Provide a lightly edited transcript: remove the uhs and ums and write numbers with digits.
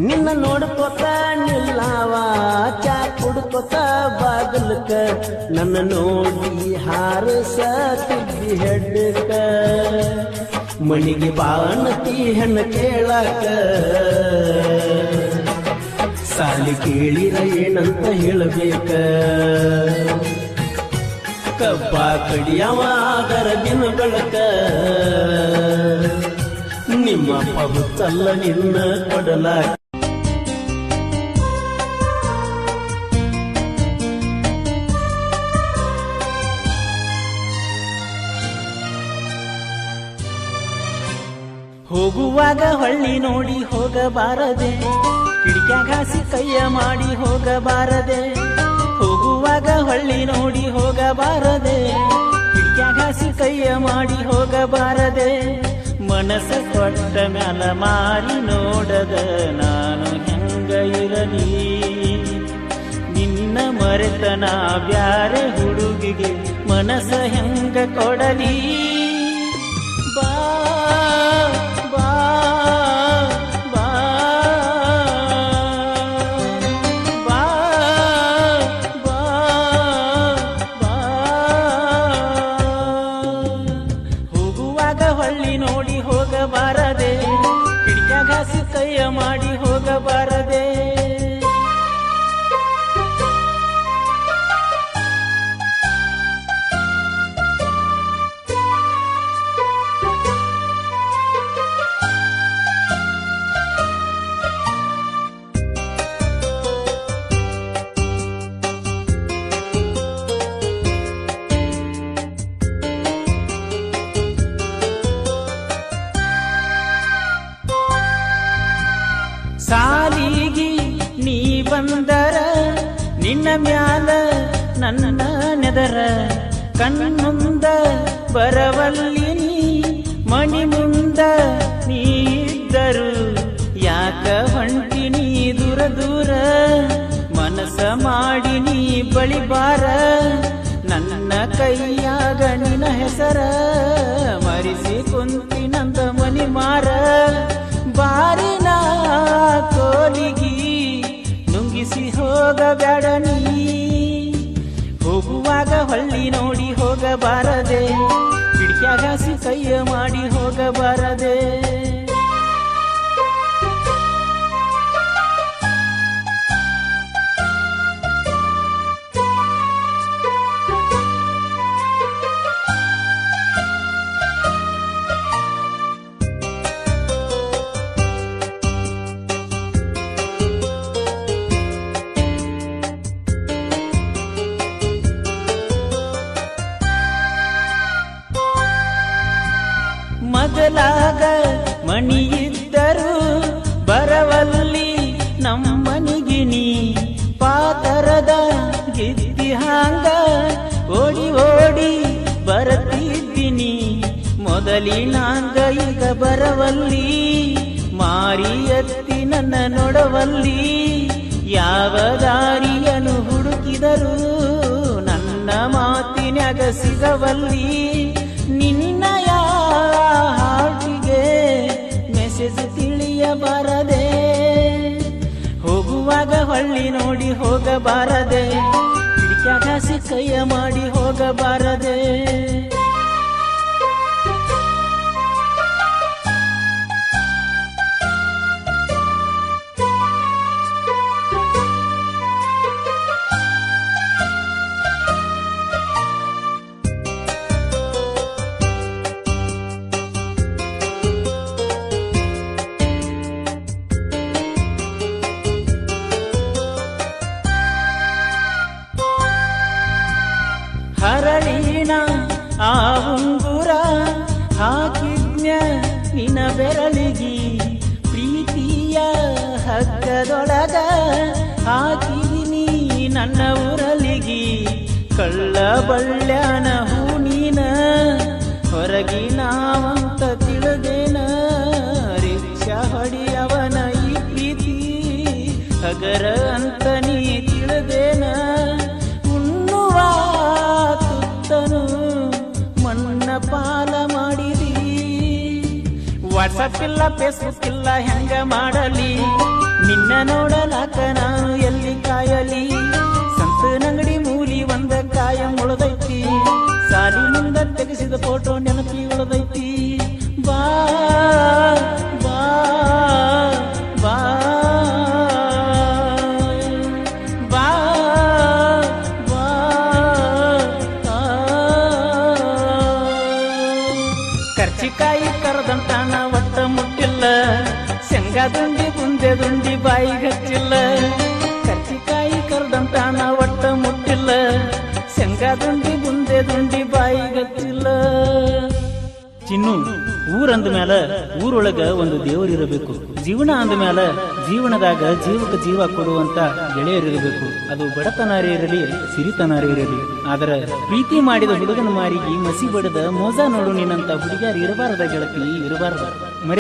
ನಿನ್ನ ನೋಡ್ಕೋತ ನಿಲ್ಲಾವ ಚಾ ಕುಡ್ಕೋತ ಬಾಗಲ್ಕ ನನ್ನ ನೋಡಿ ಹಾರಸತಿದ್ದಿ ಹೆಡ್ಕ ಮಣಿಗೆ ಬಾಣತಿ ಹೆಣ್ಣ ಕೇಳಾಕ ಸಾಲಿ ಕೇಳಿರ ಏನಂತ ಹೇಳಬೇಕ ಕಬ್ಬ ಕಡಿಯವ ಗರಗಿನ ಬೆಳಕ ನಿಮ್ಮ ಪಗುತ್ತಲ್ಲ ನಿನ್ನ ಕೊಡಲ ಹೋಗುವಾಗ ಹೊಳ್ಳಿ ನೋಡಿ ಹೋಗಬಾರದೆ ಕಿಡಿಕ್ಯಾಗ ಹಾಸಿ ಕೈಯ ಮಾಡಿ ಹೋಗಬಾರದೆ ಹೋಗುವಾಗ ಹೊಳ್ಳಿ ನೋಡಿ ಹೋಗಬಾರದೆ ಕಿಡಿಕ್ಯಾಗ ಹಾಸಿ ಕೈಯ ಮಾಡಿ ಹೋಗಬಾರದೆ ಮನಸ್ಸ ಕೊಟ್ಟ ಮ್ಯಾಲ ಮಾರಿ ನೋಡದ ನಾನು ಹೆಂಗ ಇರಲಿ ನಿನ್ನ ಮರೆತನ ಬ್ಯಾರೆ ಹುಡುಗಿಗೆ ಮನಸ್ಸ ಹೆಂಗ ಕೊಡಲಿ ಬಾ ಬಾ ಬಾ ಬಾ ಬಾ ಬಾ ಹೋಗುವಾಗ ಹೊಳ್ಳಿ ನೋಡಿ ಹೋಗಬಾರದೆ ಕಿಡಿಕ್ಯಾಗ ಹಾಸಿ ಕೈಯ ಮಾಡಿ ಹೋಗಬಾರದೆ ಸಾಲಿಗಿ ನೀ ಬಂದರ ನಿನ್ನ ಮ್ಯಾಲ ನನ್ನ ನೆದರ ಕಣ್ಣುಂದ ಬರವಲ್ಲಿ ನೀ ಮಣಿ ಮುಂದ ನೀ ಇದ್ದರು ಯಾಕ ಹೊಂಟಿ ನೀ ದೂರ ದೂರ ಮನಸ ಮಾಡಿ ನೀ ಬಳಿಬಾರ ನನ್ನ ಕೈಯಾಗ ನಿನ್ನ ಹೆಸರ ಮರಿಸಿ ಕುಂತಿನಂದ ಮನಿ ಮಾರ ಬಾರಿನ ಕೋಲಿಗಿ ನುಂಗಿಸಿ ಹೋಗಬೇಡ ನೀ ಹೋಗುವಾಗ ಹೊಳ್ಳಿ ನೋಡಿ ಹೋಗಬಾರದೆ ಕಿಡಿಕ್ಯಾಗ ಹಾಸಿ ಕೈಯ ಮಾಡಿ ಹೋಗಬಾರದೆ ಮೊದಲಾಗ ಮಣಿಯಿದ್ದರು ಬರವಲ್ಲಿ ನಮ್ಮನಿಗಿನಿ ಪಾತರದ ಗಿದ್ದಿ ಹಾಂಗ ಓಡಿ ಓಡಿ ಬರತಿದ್ದೀನಿ ಮೊದಲಿನಾಂಗ ಈಗ ಬರವಲ್ಲಿ ಮಾರಿ ಎತ್ತಿ ನನ್ನ ನೋಡವಲ್ಲಿ ಯಾವ ದಾರಿಯನ್ನು ಹುಡುಕಿದರು ನನ್ನ ಮಾತಿನ್ಯಾಗ ಸಿಗವಲ್ಲಿ ನಿನ್ನಯ ಹಾಟಿಗೆ ಮೆಸೇಜ್ ತಿಳಿಯಬಾರದೆ ಹೋಗುವಾಗ ಹೊಳ್ಳಿ ನೋಡಿ ಹೋಗಬಾರದೆ ಕಿಡಿಕ್ಯಾಗ ಹಾಸಿ ಕೈಯ ಮಾಡಿ ಹೋಗಬಾರದೆ ಹರಳಿನ ಆ ಉಂಗುರ ಹಾಕಿದ್ನ ನಿನ ಬೆರಳಿಗಿ ಪ್ರೀತಿಯ ಹಗ್ಗದೊಳಗ ಹಾಕಿದಿನಿ ನನ್ನ ಉರಲಿಗಿ ಕಳ್ಳ ಬಳ್ಳ್ಯಾನ ಹೂ ನೀನ ಹೊರಗಿನಾವಂತ ತಿಳಿದೇನ ರಿಕ್ಷಾ ಹೊಡಿಯವನ ಈ ಪ್ರೀತಿ ಹಗರ ಅಂತ ನೀ ತಿಳಿದೇನ ಉಣ್ಣುವ ತುತ್ತನು ಮಣ್ಣ ಪಾಲ ಮಾಡಿದಿ ವಾಟ್ಸಪ್ ಇಲ್ಲ ಫೇಸ್ಬುಕ್ ಇಲ್ಲ ಹೆಂಗ ಮಾಡಲಿ ನಿನ್ನ ಶೇಂಗಾ ದುಂಡಿ ಬುಂದೆ ದುಂಡಿ ಬಾಯಿಗೆ ಹಚ್ಚಿಲ್ಲ ಕರ್ಚಿಕಾಯಿ ಕರ್ದಂತ ನಾ ಒಟ್ಟ ಮುಟ್ಟಿಲ್ಲ ಶೇಂಗಾ ದುಂಡಿ ಬುಂದೆ ದುಂಡಿ ಬಾಯಿಗೆ ಹಚ್ಚಿಲ್ಲ. ಚಿನ್ನು ಊರಂದ ಮ್ಯಾಲ ಊರೊಳಗ ಒಂದು ದೇವರಿರಬೇಕು. ಜೀವನ ಅಂದ ಮ್ಯಾಲ ಜೀವನದಾಗ ಜೀವಕ್ಕೆ ಜೀವ ಕೊಡುವಂತ ಗೆಳೆಯರಿರಬೇಕು. ಅದು ಬಡತನಾರೇ ಇರಲಿ ಸಿರಿತನಾರೇ ಇರಲಿ. ಆದ್ರೆ ಪ್ರೀತಿ ಮಾಡಿದ ಹುಡುಗನ ಮಾರಿಗೆ ಮಸಿ ಬಡದ ಮೋಜ ನೋಡು ನಿನ್ನಂತ ಹುಡುಗಿಯರು ಇರಬಾರದ ಗೆಳತಿ, ಇರಬಾರದು.